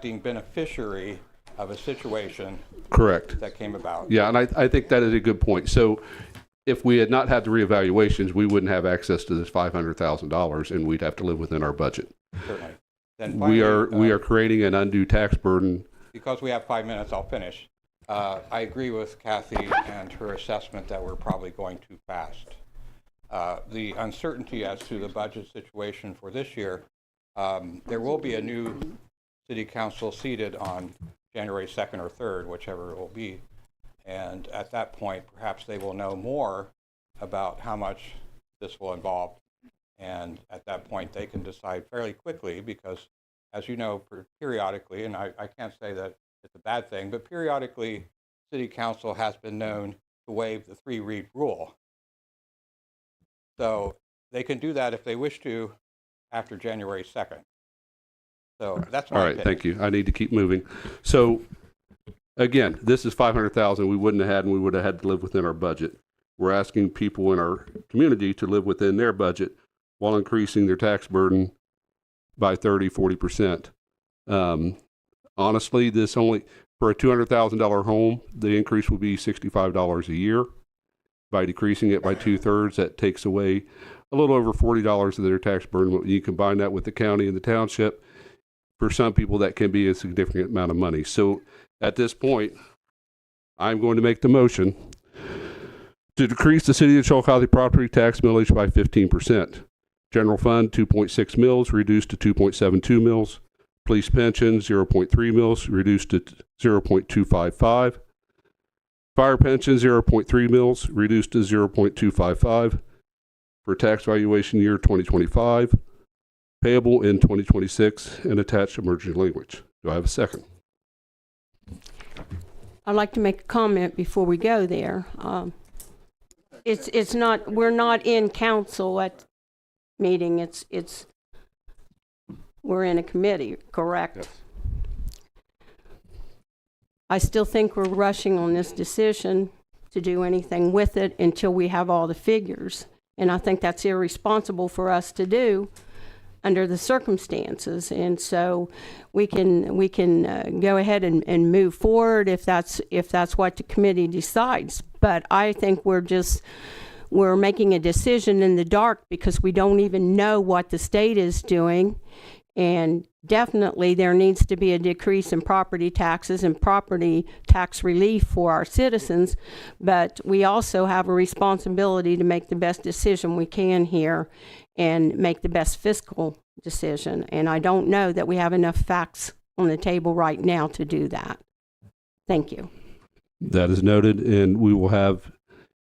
acting beneficiary of a situation Correct. that came about. Yeah, and I think that is a good point. So if we had not had the reevaluations, we wouldn't have access to this $500,000, and we'd have to live within our budget. Certainly. Then We finally, are creating an undue tax burden. because we have 5 minutes, I'll finish. I agree with Kathy and her assessment that we're probably going too fast. The uncertainty as to the budget situation for this year, there will be a new city council seated on January 2nd or 3rd, whichever it will be. And at that point, perhaps they will know more about how much this will involve. And at that point, they can decide fairly quickly because, as you know, periodically, and I can't say that it's a bad thing, but periodically, city council has been known to waive the 3-read rule. So they can do that if they wish to after January 2nd. So that's my All right, opinion. thank you. I need to keep moving. So again, this is $500,000 we wouldn't have had, and we would have had to live within our budget. We're asking people in our community to live within their budget while increasing their tax burden by 30-40%. Honestly, this only, for a $200,000 home, the increase will be $65 a year. By decreasing it by 2/3, that takes away a little over $40 of their tax burden. When you combine that with the county and the township, for some people that can be a significant amount of money. So at this point, I'm going to make the motion to decrease the city of Chiillicothe property tax millage by 15%. General fund, 2.6 mils, reduced to 2.72 mils. Police pension, 0.3 mils, reduced to 0.255. Fire pension, 0.3 mils, reduced to 0.255 for tax valuation year 2025, payable in 2026, and attached emergency language. Do I have a second? I'd like to make a comment before we go there. It's not, we're not in council at meeting, we're in a committee, correct? Yes. I still think we're rushing on this decision to do anything with it until we have all the figures. And I think that's irresponsible for us to do under the circumstances. And so we can go ahead and move forward if that's what the committee decides. But I think we're making a decision in the dark because we don't even know what the state is doing. And definitely there needs to be a decrease in property taxes and property tax relief for our citizens, but we also have a responsibility to make the best decision we can here and make the best fiscal decision. And I don't know that we have enough facts on the table right now to do that. Thank you. That is noted, and we will have,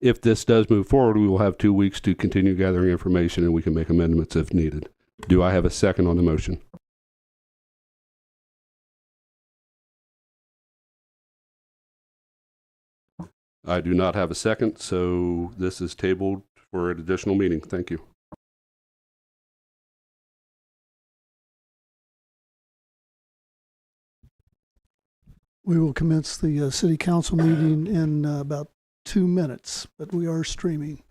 if this does move forward, we will have 2 weeks to continue gathering information, and we can make amendments if needed. Do I have a second on the motion? I do not have a second, so this is tabled for an additional meeting. Thank you. We will commence the city council meeting in about 2 minutes, but we are streaming.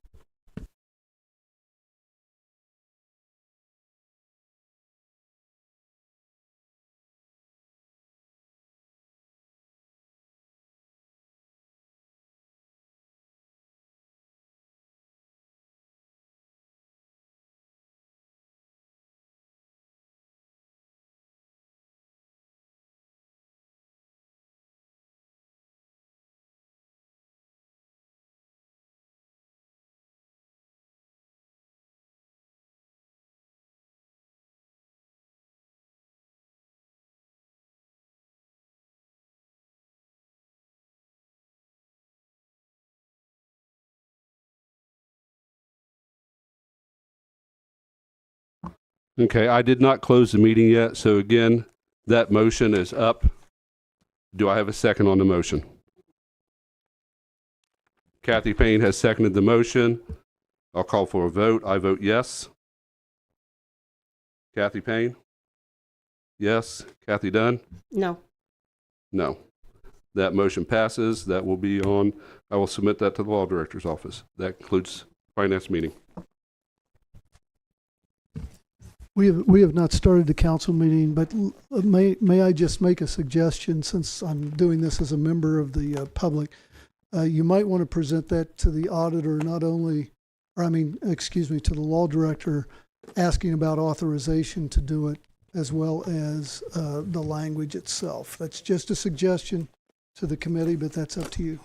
Okay, I did not close the meeting yet, so again, that motion is up. Do I have a second on the motion? Kathy Payne has seconded the motion. I'll call for a vote. I vote yes. Kathy Payne? Yes. Kathy Dunn? No. No. That motion passes. That will be on, I will submit that to the law director's office. That concludes finance meeting. We have not started the council meeting, but may I just make a suggestion, since I'm doing this as a member of the public? You might want to present that to the auditor, not only, or I mean, excuse me, to the law director, asking about authorization to do it, as well as the language itself. That's just a suggestion to the committee, but that's up to you.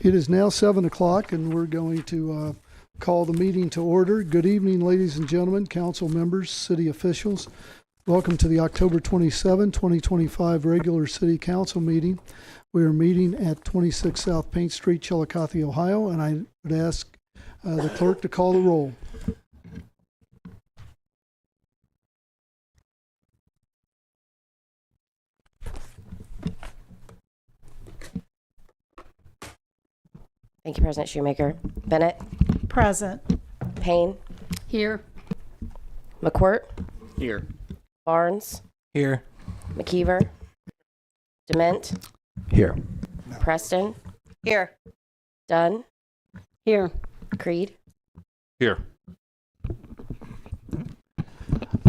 It is now 7 o'clock, and we're going to call the meeting to order. Good evening, ladies and gentlemen, council members, city officials. Welcome to the October 27, 2025 regular city council meeting. We are meeting at 26 South Paint Street, Chiillicothe, Ohio, and I would ask the clerk to call the roll. Thank you, President Shoemaker. Bennett, Present. Payne, Here. McQuirt, Here. Barnes, Here. McKeever, Dement, Here. Preston, Here. Dunn, Here. Creed. Here.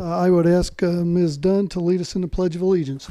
I would ask Ms. Dunn to lead us in the Pledge of Allegiance.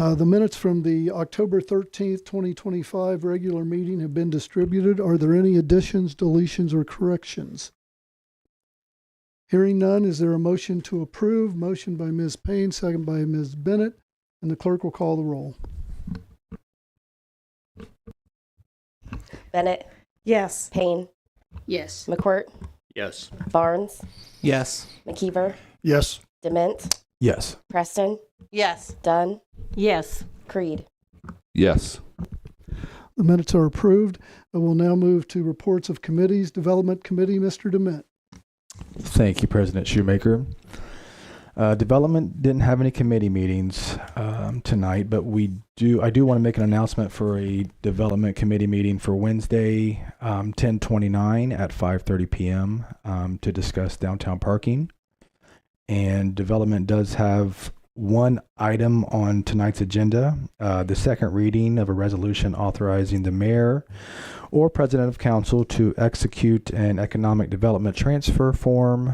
The minutes from the October 13th, 2025 regular meeting have been distributed. Are there any additions, deletions, or corrections? Hearing none, is there a motion to approve? Motion by Ms. Payne, second by Ms. Bennett, and the clerk will call the roll. Bennett, Yes. Payne, Yes. McQuirt, Yes. Barnes, Yes. McKeever, Yes. Dement, Yes. Preston, Yes. Dunn, Yes. Creed. Yes. The minutes are approved. And we'll now move to reports of committees. Development Committee, Mr. Dement. Thank you, President Shoemaker. Development didn't have any committee meetings tonight, but I do want to make an announcement for a development committee meeting for Wednesday, 10/29 at 5:30 p.m. To discuss downtown parking. And development does have one item on tonight's agenda, the second reading of a resolution authorizing the mayor or president of council to execute an economic development transfer form,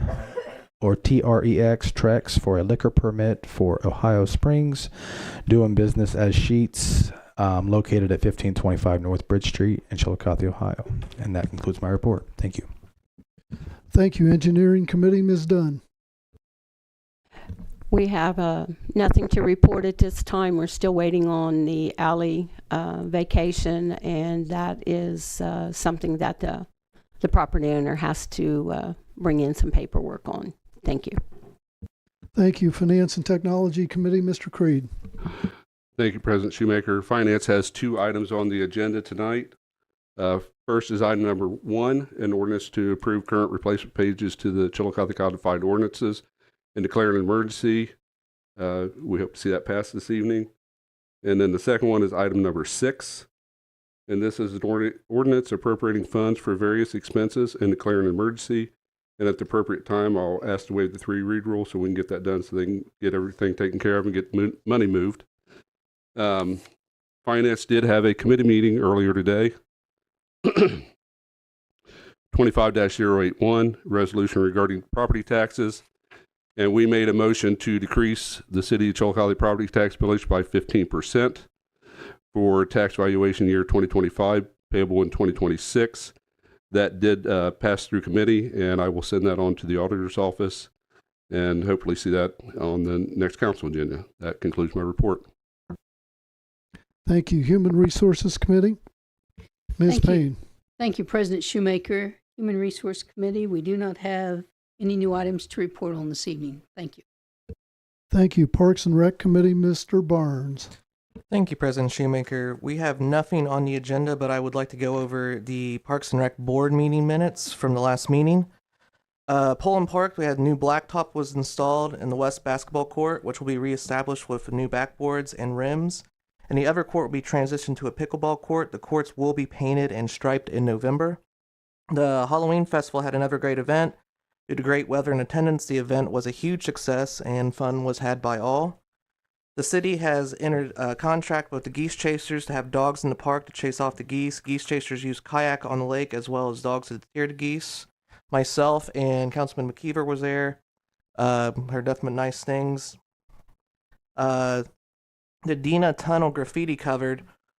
or TREX for a liquor permit for Ohio Springs, doing business as Sheets, located at 1525 North Bridge Street in Chiillicothe, Ohio. And that concludes my report. Thank you. Thank you. Engineering Committee, Ms. Dunn. We have nothing to report at this time. We're still waiting on the alley vacation, and that is something that the property owner has to bring in some paperwork on. Thank you. Thank you. Finance and Technology Committee, Mr. Creed. Thank you, President Shoemaker. Finance has two items on the agenda tonight. First is item number 1, an ordinance to approve current replacement pages to the Chiillicothe Codified Ordinances and declare an emergency. We hope to see that pass this evening. And then the second one is item number 6. And this is an ordinance appropriating funds for various expenses and declaring an emergency. And at the appropriate time, I'll ask to waive the 3-read rule so we can get that done so they can get everything taken care of and get money moved. Finance did have a committee meeting earlier today. 25-081, resolution regarding property taxes. And we made a motion to decrease the city of Chiillicothe property tax millage by 15% for tax valuation year 2025, payable in 2026. That did pass through committee, and I will send that on to the auditor's office and hopefully see that on the next council agenda. That concludes my report. Thank you. Human Resources Committee, Ms. Thank you. Payne. Thank you, President Shoemaker. Human Resource Committee, we do not have any new items to report on this evening. Thank you. Thank you. Parks and Rec Committee, Mr. Barnes. Thank you, President Shoemaker. We have nothing on the agenda, but I would like to go over the Parks and Rec Board meeting minutes from the last meeting. Poland Park, we had new blacktop was installed in the west basketball court, which will be reestablished with new backboards and rims. And the other court will be transitioned to a pickleball court. The courts will be painted and striped in November. The Halloween Festival had another great event. Due to great weather and attendance, the event was a huge success and fun was had by all. The city has entered a contract with the geese chasers to have dogs in the park to chase off the geese. Geese chasers use kayak on the lake as well as dogs to deter the geese. Myself and Councilman McKeever was there. Heard nothing but nice things. The Dina Tunnel graffiti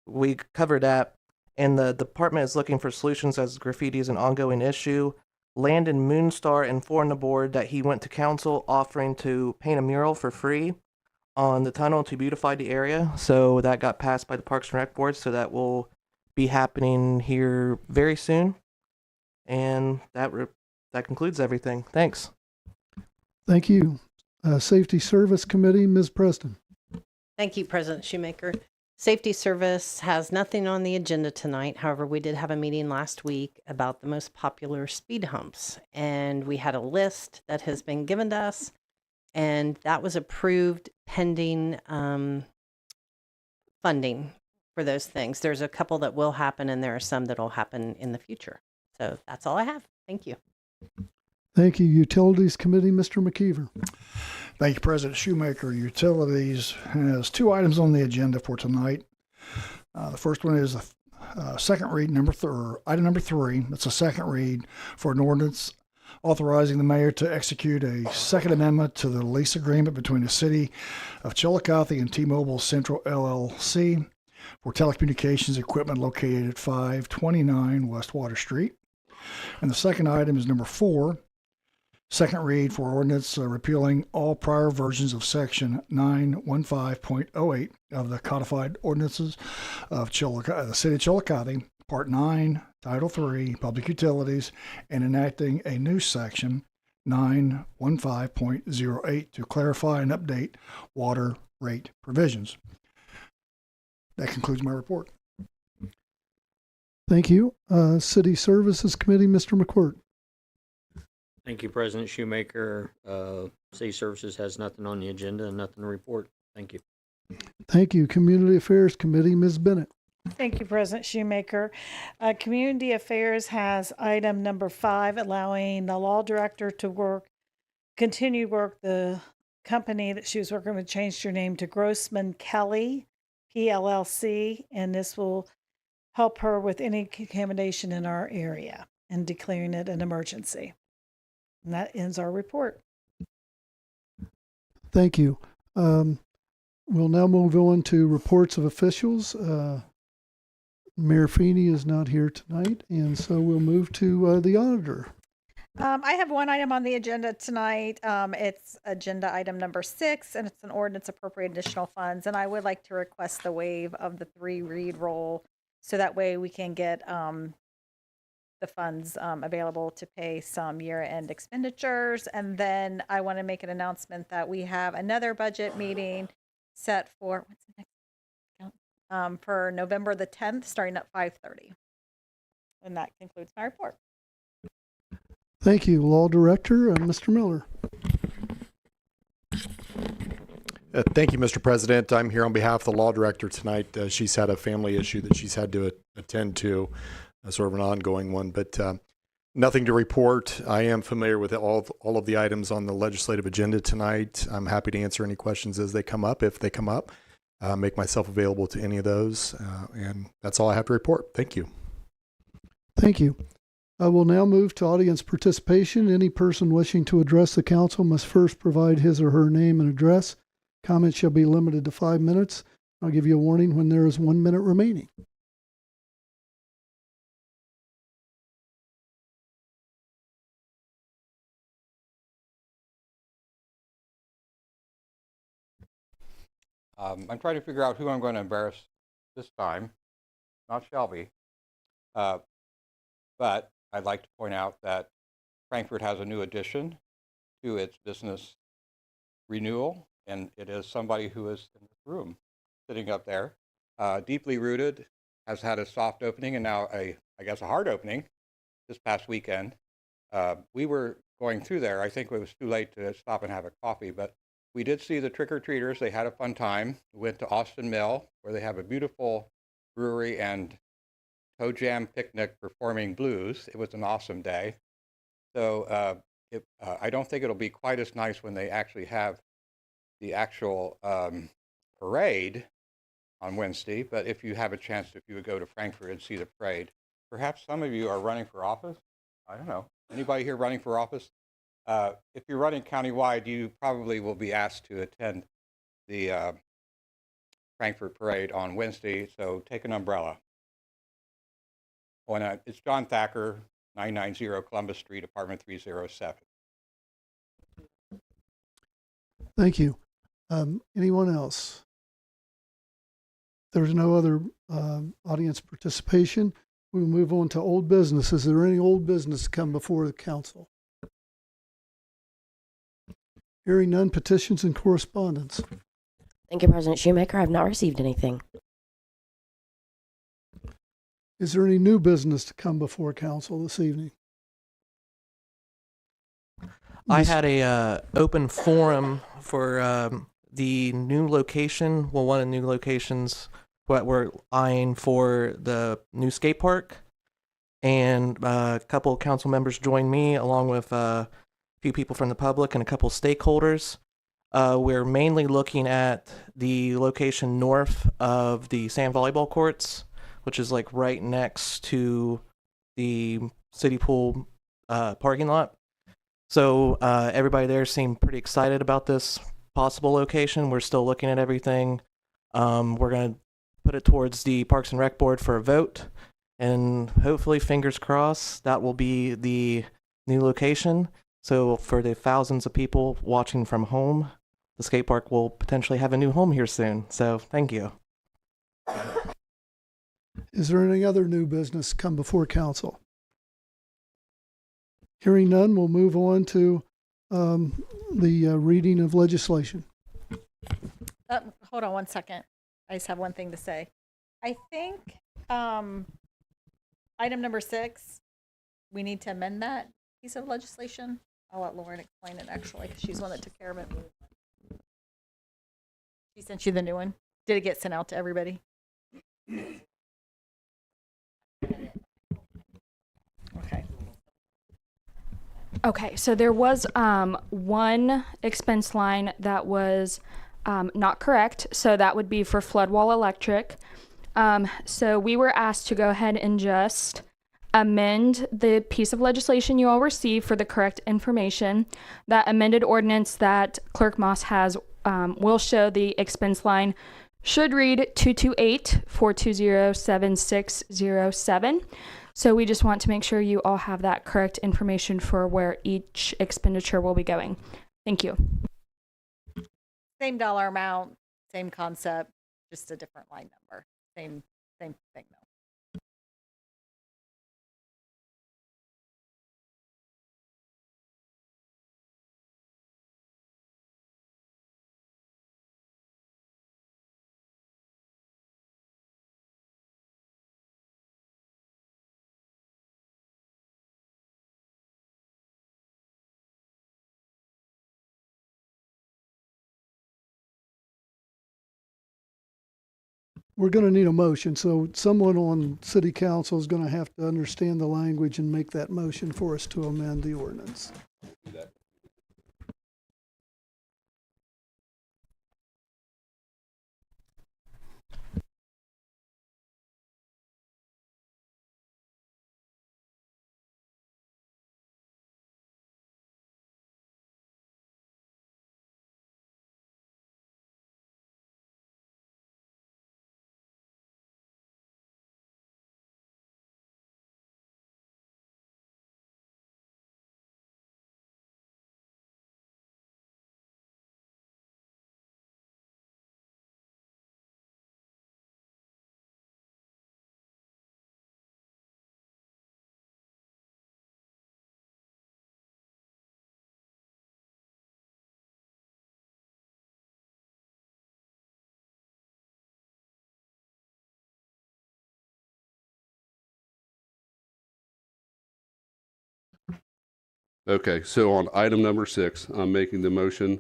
we covered that, and the department is looking for solutions as graffiti is an ongoing issue. Landon Moonstar informed the board that he went to council offering to paint a mural for free on the tunnel to beautify the area. So that got passed by the Parks and Rec Board, so that will be happening here very soon. And that concludes everything. Thanks. Thank you. Safety Service Committee, Ms. Preston. Thank you, President Shoemaker. Safety Service has nothing on the agenda tonight. However, we did have a meeting last week about the most popular speed humps, and we had a list that has been given to us, and that was approved pending funding for those things. There's a couple that will happen, and there are some that will happen in the future. So that's all I have. Thank you. Thank you. Utilities Committee, Mr. McKeever. Thank you, President Shoemaker. Utilities has 2 items on the agenda for tonight. The first one is a second read, item number 3. It's a second read for an ordinance authorizing the mayor to execute a second amendment to the lease agreement between the city of Chiillicothe and T-Mobile Central LLC for telecommunications equipment located at 529 West Water Street. And the second item is number 4. Second read for ordinance repealing all prior versions of section 915.08 of the codified ordinances of the city of Chiillicothe, part 9, title 3, public utilities, and enacting a new section 915.08 to clarify and update water rate provisions. That concludes my report. Thank you. City Services Committee, Mr. McQuirk. Thank you, President Shoemaker. City Services has nothing on the agenda and nothing to report. Thank you. Thank you. Community Affairs Committee, Ms. Bennett. Thank you, President Shoemaker. Community Affairs has item number 5, allowing the law director to continue work. The company that she was working with changed her name to Grossman Kelly, PLLC, and this will help her with any contamination in our area and declaring it an emergency. And that ends our report. Thank you. We'll now move on to reports of officials. Mayor Feeney is not here tonight, and so we'll move to the auditor. I have one item on the agenda tonight. It's agenda item number 6, and it's an ordinance appropriate additional funds. And I would like to request the waive of the 3 read roll, so that way we can get the funds available to pay some year-end expenditures. And then I want to make an announcement that we have another budget meeting set for for November the 10th, starting at 5:30. And that concludes my report. Thank you. Law Director, Mr. Miller. Thank you, Mr. President. I'm here on behalf of the law director tonight. She's had a family issue that she's had to attend to, sort of an ongoing one, but nothing to report. I am familiar with all of the items on the legislative agenda tonight. I'm happy to answer any questions as they come up, if they come up. Make myself available to any of those, and that's all I have to report. Thank you. Thank you. I will now move to audience participation. Any person wishing to address the council must first provide his or her name and address. Comments shall be limited to 5 minutes. I'll give you a warning when there is 1 minute remaining. I'm trying to figure out who I'm going to embarrass this time. Not Shelby. But I'd like to point out that Frankfurt has a new addition to its business renewal, and it is somebody who is in this room. sitting up there. Deeply Rooted has had a soft opening and now I guess a hard opening this past weekend. We were going through there. I think it was too late to stop and have a coffee, but we did see the trick-or-treaters. They had a fun time. We went to Austin Mill, where they have a beautiful brewery and toe jam picnic performing blues. It was an awesome day. So I don't think it'll be quite as nice when they actually have the actual parade on Wednesday, but if you have a chance, if you would go to Frankfurt and see the parade, perhaps some of you are running for office. I don't know. Anybody here running for office? If you're running countywide, you probably will be asked to attend the Frankfurt parade on Wednesday, so take an umbrella. It's John Thacker, 990 Columbus Street, apartment 307. Thank you. Anyone else? There's no other audience participation. We'll move on to old business. Is there any old business to come before the council? Hearing none, petitions and correspondence. Thank you, President Shoemaker. I've not received anything. Is there any new business to come before council this evening? I had a open forum for the new location. Well, one of the new locations what we're eyeing for the new skate park, and a couple of council members joined me along with a few people from the public and a couple of stakeholders. We're mainly looking at the location north of the sand volleyball courts, which is like right next to the city pool parking lot. So everybody there seemed pretty excited about this possible location. We're still looking at everything. We're going to put it towards the Parks and Rec Board for a vote, and hopefully, fingers crossed, that will be the new location. So for the thousands of people watching from home, the skate park will potentially have a new home here soon. So thank you. Is there any other new business come before council? Hearing none, we'll move on to the reading of legislation. Hold on one second. I just have one thing to say. I think item number 6, we need to amend that piece of legislation. I'll let Lauren explain it actually, 'cause she's the one that took care of it. She sent you the new one. Did it get sent out to everybody? Okay. Okay, so there was one expense line that was not correct. So that would be for flood wall electric. So we were asked to go ahead and just amend the piece of legislation you all received for the correct information. That amended ordinance that Clerk Moss has will show the expense line should read 228-420-7607. So we just want to make sure you all have that correct information for where each expenditure will be going. Thank you. Same dollar amount, same concept, just a different line number. Same thing though. We're going to need a motion, so someone on city council is going to have to understand the language and make that motion for us to amend the ordinance. Okay, so on item number 6, I'm making the motion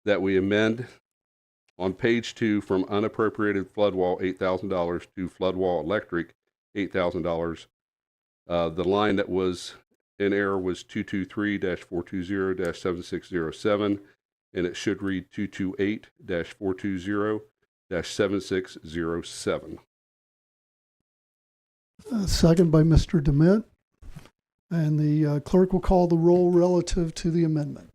that we amend on page 2 from unappropriated flood wall $8,000 to flood wall electric $8,000. The line that was in error was 223-420-7607, and it should read 228-420-7607. Second by Mr. Dement. And the clerk will call the roll relative to the amendment.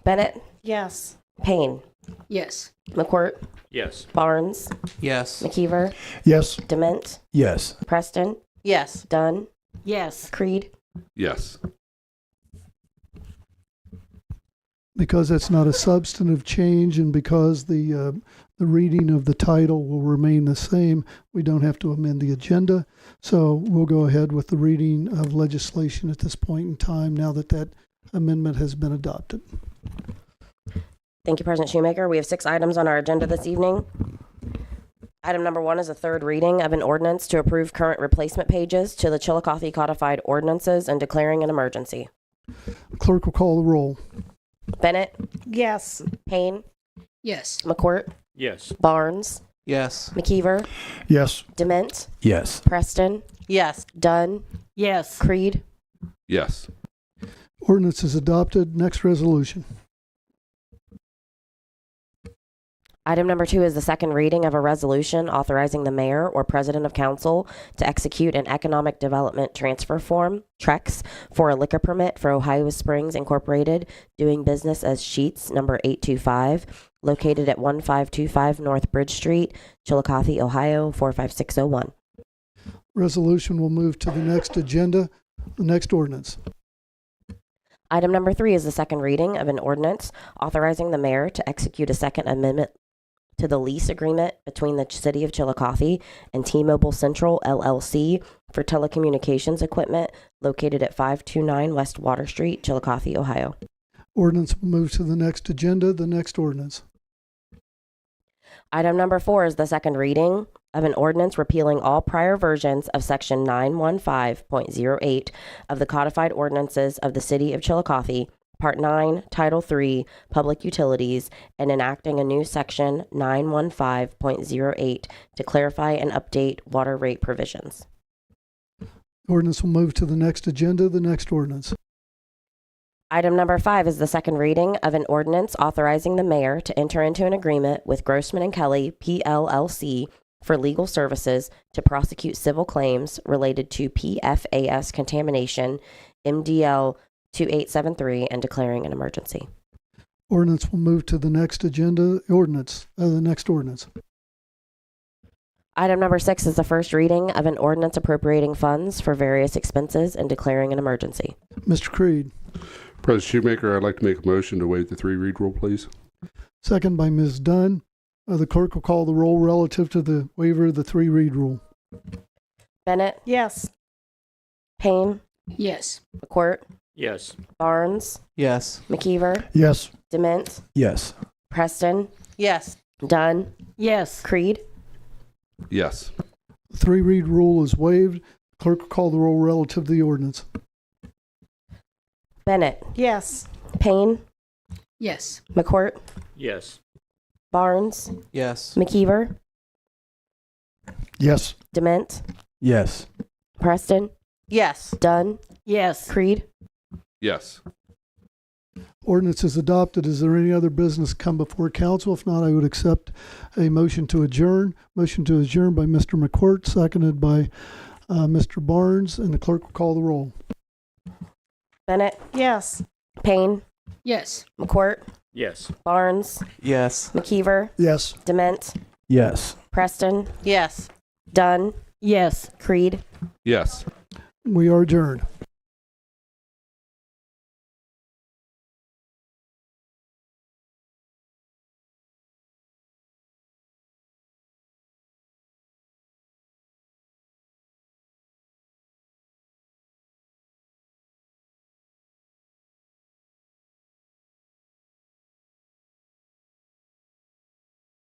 Bennett, Yes. Payne, Yes. McCourt, Yes. Barnes, Yes. McKeever, Yes. Dement, Yes. Preston, Yes. Dunn, Yes. Creed. Yes. Because it's not a substantive change and because the reading of the title will remain the same, we don't have to amend the agenda. So we'll go ahead with the reading of legislation at this point in time now that that amendment has been adopted. Thank you, President Shoemaker. We have 6 items on our agenda this evening. Item number 1 is a third reading of an ordinance to approve current replacement pages to the Chiillicothe codified ordinances and declaring an emergency. Clerk will call the roll. Bennett, Yes. Payne, Yes. McCourt, Yes. Barnes, Yes. McKeever, Yes. Dement, Yes. Preston, Yes. Dunn, Yes. Creed. Yes. Ordinance is adopted. Next resolution. Item number 2 is the second reading of a resolution authorizing the mayor or president of council to execute an economic development transfer form, TREX, for a liquor permit for Ohio Springs Incorporated, doing business as Sheets number 825, located at 1525 North Bridge Street, Chiillicothe, Ohio 45601. Resolution will move to the next agenda. The next ordinance. Item number 3 is the second reading of an ordinance authorizing the mayor to execute a second amendment to the lease agreement between the City of Chiillicothe and T-Mobile Central LLC for telecommunications equipment located at 529 West Water Street, Chiillicothe, Ohio. Ordinance will move to the next agenda. The next ordinance. Item number 4 is the second reading of an ordinance repealing all prior versions of Section 915.08 of the codified ordinances of the City of Chiillicothe, Part 9, Title 3, Public Utilities, and enacting a new Section 915.08 to clarify and update water rate provisions. Ordinance will move to the next agenda. The next ordinance. Item number 5 is the second reading of an ordinance authorizing the mayor to enter into an agreement with Grossman & Kelly, PLLC, for legal services to prosecute civil claims related to PFAS contamination, MDL 2873, and declaring an emergency. Ordinance will move to the next agenda. Ordinance. The next ordinance. Item number 6 is the first reading of an ordinance appropriating funds for various expenses and declaring an emergency. Mr. Creed. President Shoemaker, I'd like to make a motion to waive the 3-read rule, please. Second by Ms. Dunn. The clerk will call the roll relative to the waiver of the 3-read rule. Bennett, Yes. Payne, Yes. McCourt, Yes. Barnes, Yes. McKeever, Yes. Dement, Yes. Preston, Yes. Dunn, Yes. Creed. Yes. The 3-read rule is waived. Clerk will call the roll relative to the ordinance. Bennett, Yes. Payne, Yes. McCourt, Yes. Barnes, Yes. McKeever, Yes. Dement, Yes. Preston, Yes. Dunn, Yes. Creed. Yes. Ordinance is adopted. Is there any other business come before council? If not, I would accept a motion to adjourn. Motion to adjourn by Mr. McCourt, seconded by Mr. Barnes, and the clerk will call the roll. Bennett, Yes. Payne, Yes. McCourt, Yes. Barnes, Yes. McKeever, Yes. Dement, Yes. Preston, Yes. Dunn, Yes. Creed. Yes. We are adjourned.